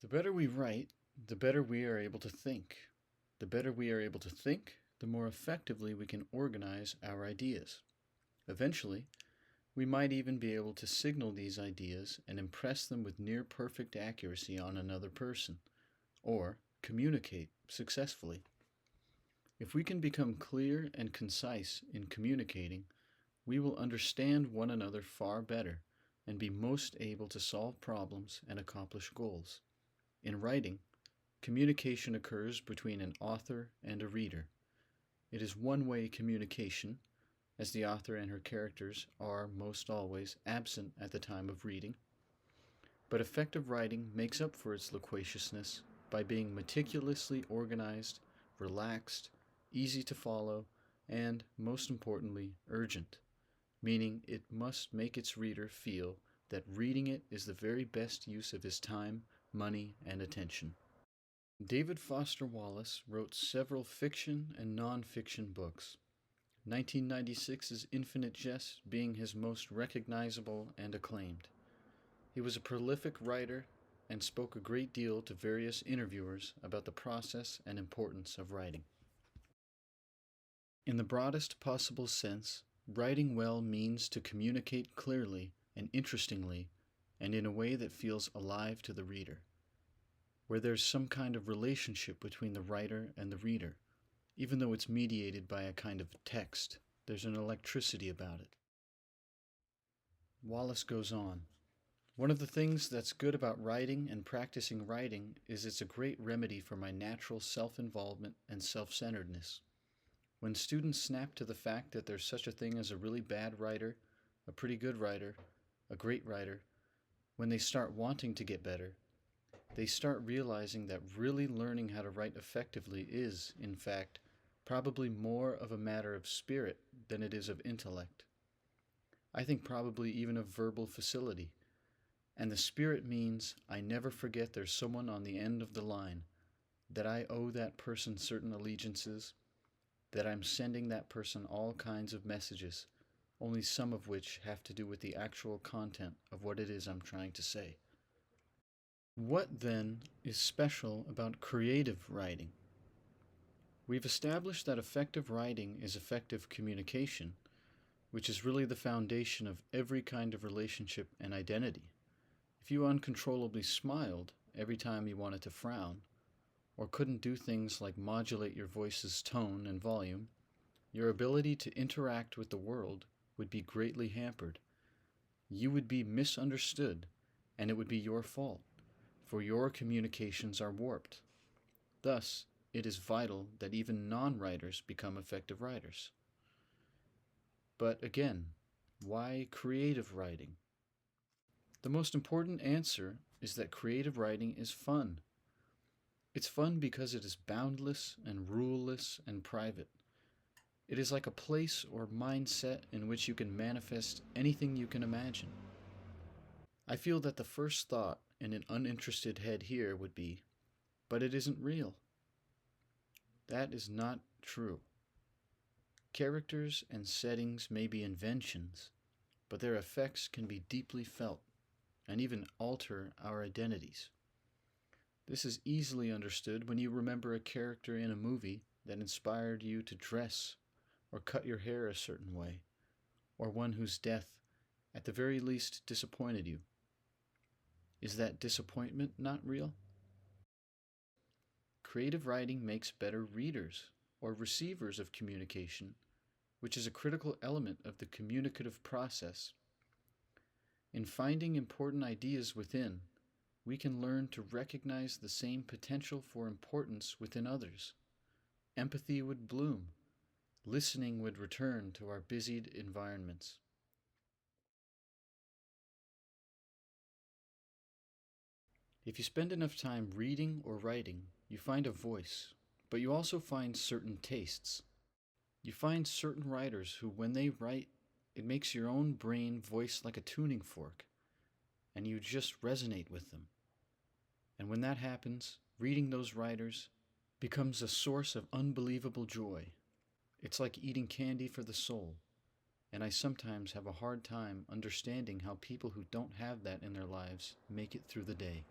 The better we write, the better we are able to think. The better we are able to think, the more effectively we can organize our ideas. Eventually, we might even be able to signal these ideas and impress them with near perfect accuracy on another person, or communicate successfully. If we can become clear and concise in communicating, we will understand one another far better and be most able to solve problems and accomplish goals. In writing, communication occurs between an author and a reader. It is one-way communication, as the author and her characters are most always absent at the time of reading. But effective writing makes up for its loquaciousness by being meticulously organized, relaxed, easy to follow, and, most importantly, urgent, meaning it must make its reader feel that reading it is the very best use of his time, money, and attention. David Foster Wallace wrote several fiction and non-fiction books, 1996's Infinite Jest being his most recognizable and acclaimed. He was a prolific writer and spoke a great deal to various interviewers about the process and importance of writing. In the broadest possible sense, writing well means to communicate clearly and interestingly and in a way that feels alive to the reader, where there's some kind of relationship between the writer and the reader. Even though it's mediated by a kind of text, there's an electricity about it. Wallace goes on. One of the things that's good about writing and practicing writing is it's a great remedy for my natural self-involvement and self-centeredness. When students snap to the fact that there's such a thing as a really bad writer, a pretty good writer, a great writer, when they start wanting to get better, they start realizing that really learning how to write effectively is, in fact, probably more of a matter of spirit than it is of intellect. I think probably even of verbal facility. And the spirit means I never forget there's someone on the end of the line, that I owe that person certain allegiances, that I'm sending that person all kinds of messages, only some of which have to do with the actual content of what it is I'm trying to say. What, then, is special about creative writing? We've established that effective writing is effective communication, which is really the foundation of every kind of relationship and identity. If you uncontrollably smiled every time you wanted to frown, or couldn't do things like modulate your voice's tone and volume, your ability to interact with the world would be greatly hampered. You would be misunderstood, and it would be your fault, for your communications are warped. Thus, it is vital that even non-writers become effective writers. But again, why creative writing? The most important answer is that creative writing is fun. It's fun because it is boundless and ruleless and private. It is like a place or mindset in which you can manifest anything you can imagine. I feel that the first thought in an uninterested head here would be, but it isn't real. That is not true. Characters and settings may be inventions, but their effects can be deeply felt and even alter our identities. This is easily understood when you remember a character in a movie that inspired you to dress or cut your hair a certain way, or one whose death, at the very least, disappointed you. Is that disappointment not real? Creative writing makes better readers or receivers of communication, which is a critical element of the communicative process. In finding important ideas within, we can learn to recognize the same potential for importance within others. Empathy would bloom. Listening would return to our busied environments. If you spend enough time reading or writing, you find a voice, but you also find certain tastes. You find certain writers who, when they write, it makes your own brain voice like a tuning fork, and you just resonate with them. And when that happens, reading those writers becomes a source of unbelievable joy. It's like eating candy for the soul, and I sometimes have a hard time understanding how people who don't have that in their lives make it through the day.